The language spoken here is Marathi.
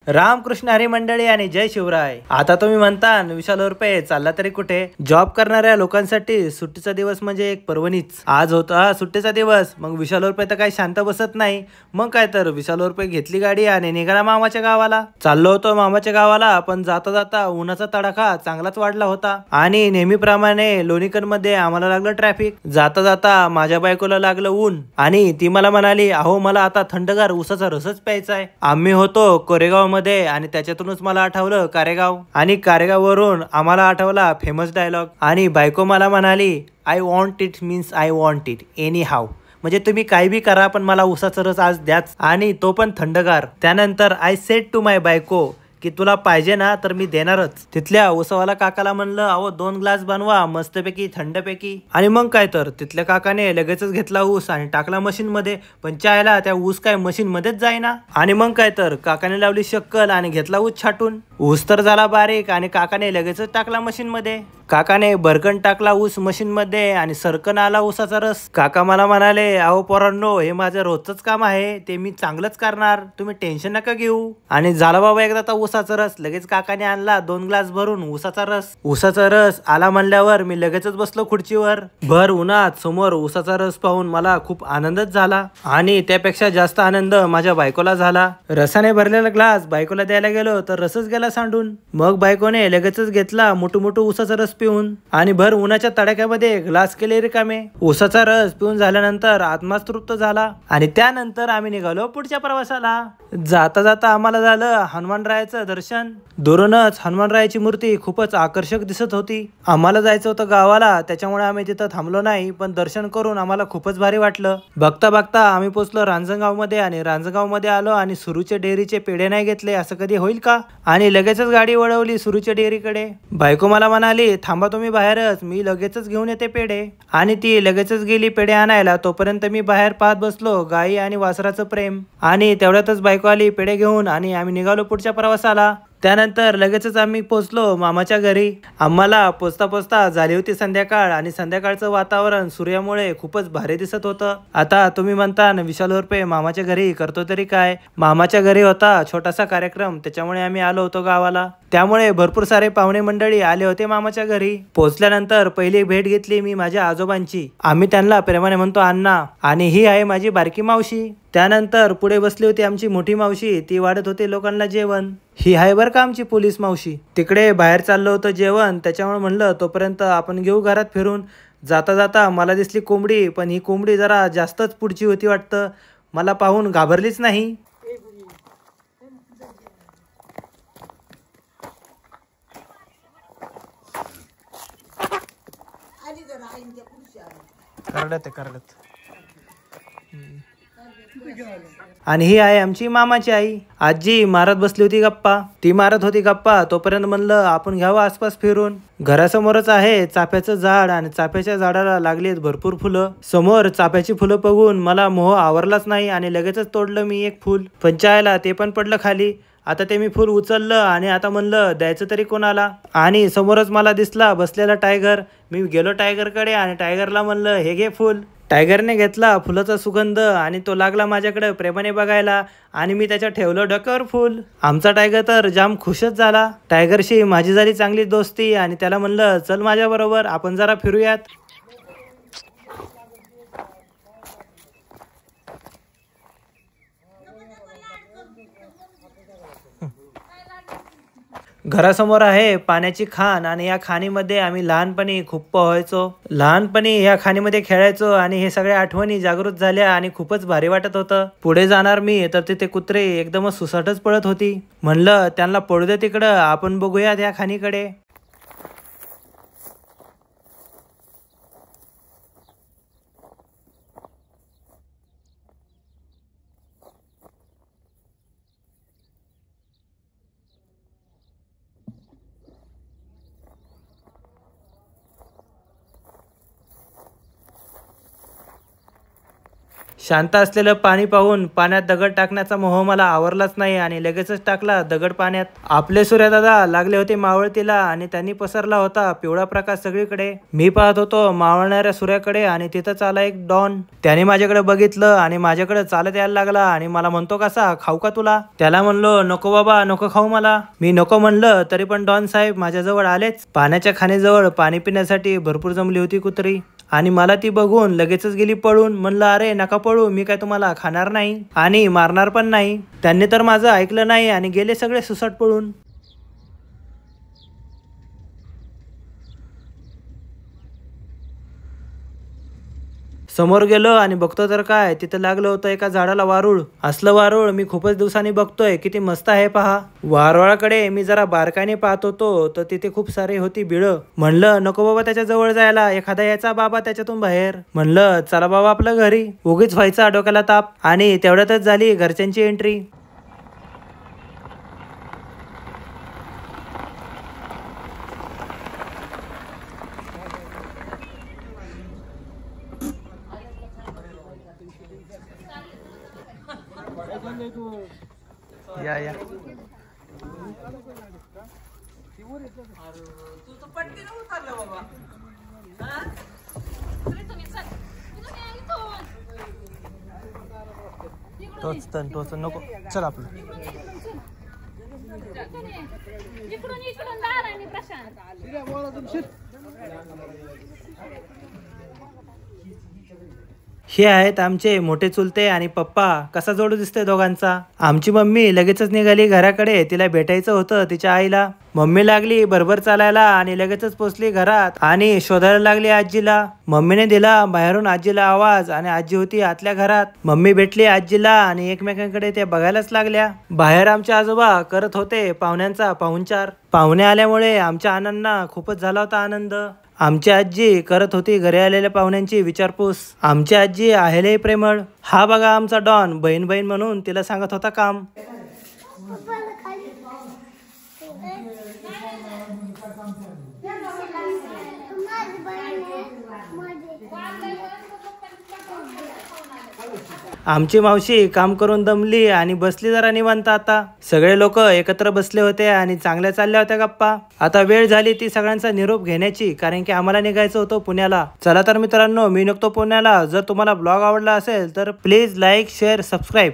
रामकृष्ण हरी मंडळी आणि जय शिवराय। आता तुम्ही म्हणता विशाल रुपये चालला तरी कुठे? जॉब करणाऱ्या लोकांसाठी सुट्टीचा दिवस म्हणजे एक पर्वणीच। आज होता सुट्टीचा दिवस, मग विशाल रुपये तर काही शांत बसत नाही। मग काय तर विशाल रुपये घेतली गाडी आणि निघाला मामाच्या गावाला। चाललो होतो मामाच्या गावाला, पण जाता जाता उन्हाचा तडाखा चांगलाच वाढला होता आणि नेहमीप्रमाणे लोणीकर मध्ये आम्हाला लागलं ट्रॅफिक। जाता जाता माझ्या बायकोला लागलं ऊन आणि ती मला म्हणाली, अहो मला आता थंडगार उसाचा रसच प्यायचा आहे। आम्ही होतो कोरेगाव मध्ये आणि त्याच्यातूनच मला आठवलं कारेगाव, आणि कारेगाव वरून आम्हाला आठवला फेमस डायलॉग। आणि बायको मला म्हणाली, I want it means I want it anyhow, म्हणजे तुम्ही काही बी करा पण मला उसाचा रस आज द्याच, आणि तो पण थंडगार। त्यानंतर आय सेड टू माय बायको की तुला पाहिजे ना तर मी देणारच। तिथल्या ऊसवाला काकाला म्हणलं, अहो 2 ग्लास बनवा मस्तपैकी थंडपैकी। आणि मग काय तर तिथल्या काकाने लगेचच घेतला ऊस आणि टाकला मशीन मध्ये, पण चायला त्या ऊस काय मशीन मध्येच जाईना। आणि मग काय तर काकाने लावली शक्कल आणि घेतला ऊस छाटून। ऊस तर झाला बारीक आणि काकाने लगेचच टाकला मशीन मध्ये। काकाने भरकन टाकला ऊस मशीन मध्ये आणि सरकन आला ऊसाचा रस। काका मला म्हणाले, अहो पोरांनो हे माझं रोजच काम आहे, ते मी चांगलंच करणार, तुम्ही टेन्शन नका घेऊ। आणि झाला बाबा एकदा उसाचा रस। लगेच काकाने आणला 2 ग्लास भरून उसाचा रस। उसाचा रस आला म्हणल्यावर मी लगेचच बसलो खुर्चीवर। भर उन्हात समोर उसाचा रस पाहून मला खूप आनंदच झाला, आणि त्यापेक्षा जास्त आनंद माझ्या बायकोला झाला। रसाने भरलेला ग्लास बायकोला द्यायला गेलो तर रसच गेला सांडून। मग बायकोने लगेचच घेतला मोठू मोठू उसाचा रस पिऊन, आणि भर उन्हाच्या तडाख्यामध्ये ग्लास केले रिकामे। उसाचा रस पिऊन झाल्यानंतर आत्माच तृप्त झाला, आणि त्यानंतर आम्ही निघालो पुढच्या प्रवासाला। जाता जाता आम्हाला झालं हनुमानरायाचं दर्शन। दुरूनच हनुमानरायाची मूर्ती खूपच आकर्षक दिसत होती। आम्हाला जायचं होतं गावाला, त्याच्यामुळे आम्ही तिथं थांबलो नाही, पण दर्शन करून आम्हाला खूपच भारी वाटलं। बघता बघता आम्ही पोहोचलो रांजणगाव मध्ये, आणि रांजणगाव मध्ये आलो आणि सुरूच्या डेअरीचे पेढे नाही घेतले असं कधी होईल का? आणि लगेचच गाडी वळवली सुरूच्या डेअरीकडे। बायको मला म्हणाली, थांबा तुम्ही बाहेरच, मी लगेचच घेऊन येते पेढे। आणि ती लगेचच गेली पेढे आणायला। तोपर्यंत मी बाहेर पाहत बसलो गाई आणि वासराचं प्रेम। आणि तेवढ्यातच बायको आली पेढे घेऊन, आणि आम्ही निघालो पुढच्या प्रवासाला। त्यानंतर लगेचच आम्ही पोचलो मामाच्या घरी। आम्हाला पोचता पोचता झाली होती संध्याकाळ, आणि संध्याकाळचं वातावरण सूर्यामुळे खूपच भारी दिसत होतं। आता तुम्ही म्हणता विशाल रुपये मामाच्या घरी करतो तरी काय? मामाच्या घरी होता छोटासा कार्यक्रम, त्याच्यामुळे आम्ही आलो होतो गावाला। त्यामुळे भरपूर सारे पाहुणे मंडळी आले होते मामाच्या घरी। पोचल्यानंतर पहिली भेट घेतली मी माझ्या आजोबांची। आम्ही त्यांना प्रेमाने म्हणतो अण्णा, आणि ही आहे माझी बारकी मावशी। त्यानंतर पुढे बसली होती आमची मोठी मावशी, ती वाढत होती लोकांना जेवण। ही आहे बरं का आमची पोलीस मावशी। तिकडे बाहेर चाललं होतं जेवण, त्याच्यामुळे म्हणलं तोपर्यंत आपण घेऊ घरात फिरून। जाता जाता मला दिसली कोंबडी, पण ही कोंबडी जरा जास्तच पुढची होती वाटतं, मला पाहून घाबरलीच नाही। आणि ही आहे आमची मामाची आई। आजी मारत बसली होती गप्पा, ती मारत होती गप्पा, तोपर्यंत म्हणलं आपण घ्यावं आसपास फिरून। घरासमोरच आहे चाफ्याचं झाड, आणि चाफ्याच्या झाडाला लागली भरपूर फुलं। समोर चाफ्याची फुलं बघून मला मोह आवरलाच नाही, आणि लगेचच तोडलं मी एक फुल, पण चायला ते पण पडलं खाली। आता ते मी फुल उचललं आणि आता म्हणलं द्यायचं तरी कोणाला, आणि समोरच मला दिसला बसलेला टायगर। मी गेलो टायगरकडे आणि टायगरला म्हणलं हे घे फुल। टायगरने घेतला फुलाचा सुगंध, आणि तो लागला माझ्याकडे प्रेमाने बघायला, आणि मी त्याच्या ठेवलं डोक्यावर फुल। आमचा टायगर तर जाम खुशच झाला। टायगरशी माझी झाली चांगली दोस्ती, आणि त्याला म्हणलं चल माझ्या बरोबर आपण जरा फिरूयात। घरासमोर आहे पाण्याची खाण, आणि या खाणीमध्ये आम्ही लहानपणी खूप पोहायचो। लहानपणी या खाणीमध्ये खेळायचो, आणि हे सगळ्या आठवणी जागृत झाल्या आणि खूपच भारी वाटत होतं। पुढे जाणार मी तर तिथे कुत्रे एकदमच सुसाटच पळत होती। म्हणलं त्यांना पळू दे तिकडं, आपण बघूयात या खाणीकडे। शांत असलेलं पाणी पाहून पाण्यात दगड टाकण्याचा मोह मला आवरलाच नाही आणि लगेचच टाकला दगड पाण्यात. आपले सूर्यदादा लागले होते मावळतीला आणि त्यांनी पसरला होता पिवळा प्रकाश सगळीकडे. मी पाहत होतो मावळणाऱ्या सूर्याकडे आणि तिथंच आला एक डॉन. त्याने माझ्याकडे बघितलं आणि माझ्याकडे चालत यायला लागला आणि मला म्हणतो कसा खाऊ का तुला. त्याला म्हणलो नको बाबा नको खाऊ मला. मी नको म्हणलं तरी पण डॉन साहेब माझ्याजवळ आलेच. पाण्याच्या खाणीजवळ पाणी पिण्यासाठी भरपूर जमली होती कुत्री आणि मला ती बघून लगेचच गेली पळून. म्हणलं अरे नका पळू, मी काय तुम्हाला खाणार नाही आणि मारणार पण नाही. त्यांनी तर माझं ऐकलं नाही आणि गेले सगळे सुसाट पळून. समोर गेलो आणि बघतो तर काय तिथं लागलं होतं एका झाडाला वारूळ. असलं वारूळ मी खूपच दिवसांनी बघतोय, किती मस्त आहे पहा. वारुळाकडे मी जरा बारकाईने पाहत होतो तर तिथे खूप सारी होती बिळं. म्हणलं नको बाबा त्याच्या जवळ जायला, एखादा यायचा बाबा त्याच्यातून बाहेर. म्हणलं चला बाबा आपल्या घरी, उगीच व्हायचा डोक्याला ताप. आणि तेवढ्यातच झाली घरच्यांची एंट्री. या या टोचन नको चल आपलं. हे आहेत आमचे मोठे चुलते आणि पप्पा. कसा जोडू दिसतोय दोघांचा. आमची मम्मी लगेचच निघाली घराकडे, तिला भेटायचं होतं तिच्या आईला. मम्मी लागली भरभर चालायला आणि लगेचच पोचली घरात आणि शोधायला लागली आजीला. मम्मीने दिला बाहेरून आजीला आवाज आणि आजी होती आतल्या घरात. मम्मी भेटली आजीला आणि एकमेकांकडे ते बघायलाच लागल्या. बाहेर आमचे आजोबा करत होते पाहुण्यांचा पाहुणचार. पाहुणे आल्यामुळे आमच्या आनंदांना खूपच झाला होता आनंद. आमची आजी करत होती घरी आलेल्या पाहुण्यांची विचारपूस. आमची आजी आहे लय प्रेमळ. हा बघा आमचा डॉन बहीण बहीण म्हणून तिला सांगत होता काम. आमची मावशी काम करून दमली आणि बसली जरा निवांत आता. सगळे लोक एकत्र बसले होते आणि चांगल्या चालल्या होत्या गप्पा. आता वेळ झाली ती सगळ्यांचा निरोप घेण्याची, कारण की आम्हाला निघायचं होतं पुण्याला. चला तर मित्रांनो मी निघतो पुण्याला. जर तुम्हाला ब्लॉग आवडला असेल तर प्लीज लाईक शेअर सबस्क्राईब.